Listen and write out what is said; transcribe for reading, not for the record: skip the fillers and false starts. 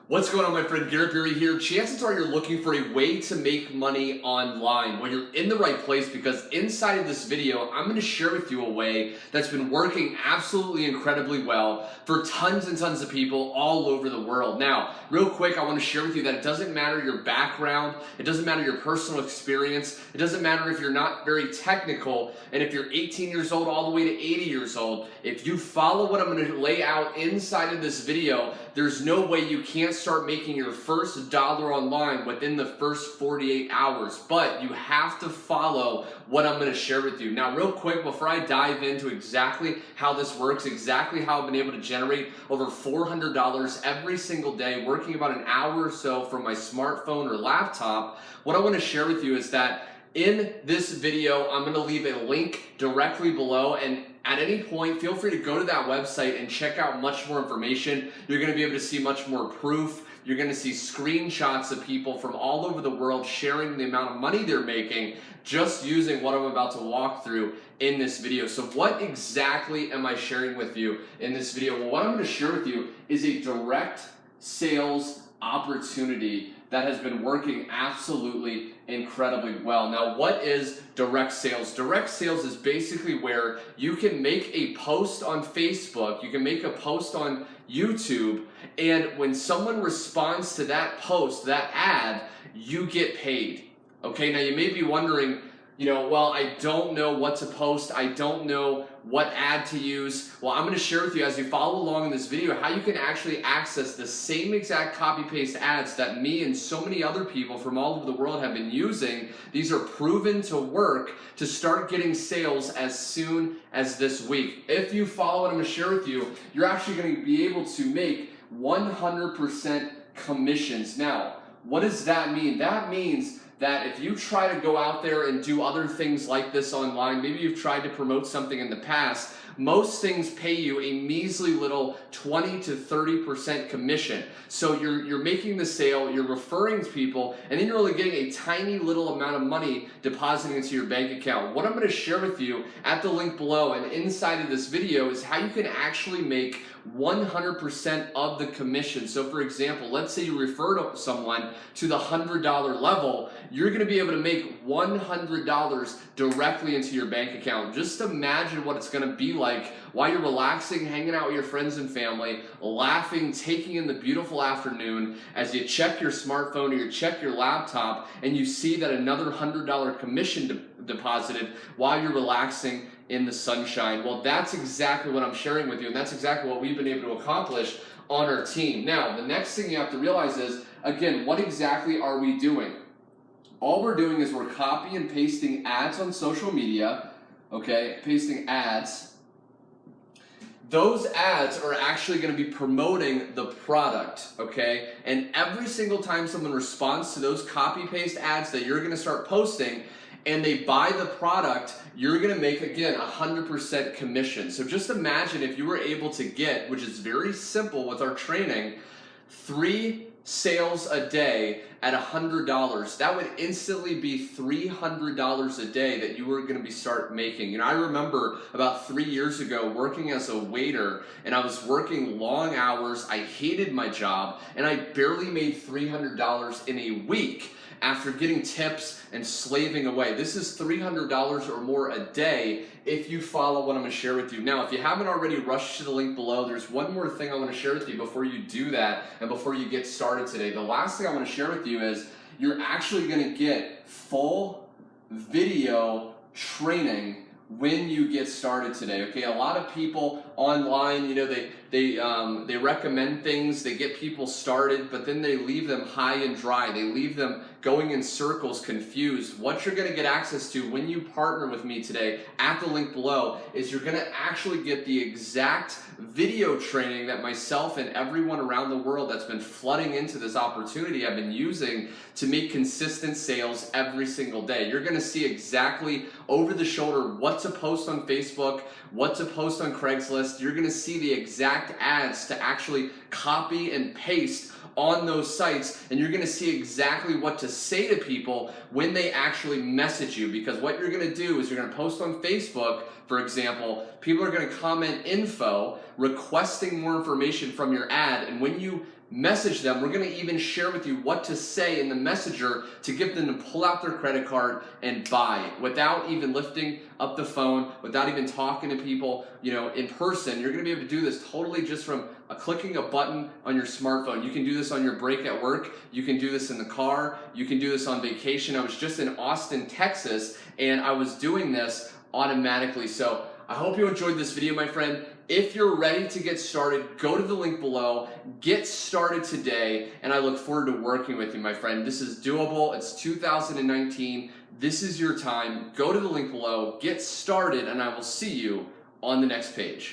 What's going on, my friend? Garrett Berry here. Chances are you're looking for a way to make money online. Well, you're in the right place because inside of this video, I'm going to share with you a way that's been working absolutely incredibly well for tons and tons of people all over the world. Now, real quick, I want to share with you that it doesn't matter your background, it doesn't matter your personal experience, it doesn't matter if you're not very technical, and if you're 18 years old all the way to 80 years old, if you follow what I'm going to lay out inside of this video, there's no way you can't start making your first dollar online within the first 48 hours. But you have to follow what I'm going to share with you. Now, real quick, before I dive into exactly how this works, exactly how I've been able to generate over $400 every single day, working about an hour or so from my smartphone or laptop, what I want to share with you is that in this video, I'm going to leave a link directly below, and at any point, feel free to go to that website and check out much more information. You're going to be able to see much more proof. You're going to see screenshots of people from all over the world sharing the amount of money they're making just using what I'm about to walk through in this video. So what exactly am I sharing with you in this video? Well, what I'm going to share with you is a direct sales opportunity that has been working absolutely incredibly well. Now, what is direct sales? Direct sales is basically where you can make a post on Facebook, you can make a post on YouTube, and when someone responds to that post, that ad, you get paid. Okay, now you may be wondering, well, I don't know what to post. I don't know what ad to use. Well, I'm going to share with you as you follow along in this video how you can actually access the same exact copy-paste ads that me and so many other people from all over the world have been using. These are proven to work to start getting sales as soon as this week. If you follow what I'm going to share with you, you're actually going to be able to make 100% commissions. Now, what does that mean? That means that if you try to go out there and do other things like this online, maybe you've tried to promote something in the past, most things pay you a measly little 20 to 30% commission. So you're making the sale, you're referring people, and then you're only getting a tiny little amount of money depositing into your bank account. What I'm going to share with you at the link below and inside of this video is how you can actually make 100% of the commission. So for example, let's say you refer someone to the $100 level, you're going to be able to make $100 directly into your bank account. Just imagine what it's going to be like while you're relaxing, hanging out with your friends and family, laughing, taking in the beautiful afternoon as you check your smartphone or you check your laptop and you see that another $100 commission deposited while you're relaxing in the sunshine. Well, that's exactly what I'm sharing with you, and that's exactly what we've been able to accomplish on our team. Now, the next thing you have to realize is, again, what exactly are we doing? All we're doing is we're copy and pasting ads on social media, okay, pasting ads. Those ads are actually going to be promoting the product, okay? And every single time someone responds to those copy-paste ads that you're going to start posting, and they buy the product, you're going to make, again, 100% commission. So just imagine if you were able to get, which is very simple with our training, 3 sales a day at $100. That would instantly be $300 a day that you were going to start making. I remember about 3 years ago working as a waiter, and I was working long hours. I hated my job, and I barely made $300 in a week after getting tips and slaving away. This is $300 or more a day if you follow what I'm going to share with you. Now, if you haven't already, rush to the link below. There's one more thing I want to share with you before you do that and before you get started today. The last thing I want to share with you is you're actually going to get full video training when you get started today. Okay, a lot of people online, they recommend things, they get people started, but then they leave them high and dry. They leave them going in circles, confused. What you're going to get access to when you partner with me today at the link below is you're going to actually get the exact video training that myself and everyone around the world that's been flooding into this opportunity I've been using to make consistent sales every single day. You're going to see exactly over the shoulder what to post on Facebook, what to post on Craigslist. You're going to see the exact ads to actually copy and paste on those sites, and you're going to see exactly what to say to people when they actually message you, because what you're going to do is you're going to post on Facebook, for example, people are going to comment info requesting more information from your ad, and when you message them. We're going to even share with you what to say in the messenger to get them to pull out their credit card and buy without even lifting up the phone, without even talking to people, in person. You're going to be able to do this totally just from clicking a button on your smartphone. You can do this on your break at work. You can do this in the car. You can do this on vacation. I was just in Austin, Texas, and I was doing this automatically. So I hope you enjoyed this video, my friend. If you're ready to get started, go to the link below, get started today, and I look forward to working with you, my friend. This is doable. It's 2019. This is your time. Go to the link below, get started, and I will see you on the next page.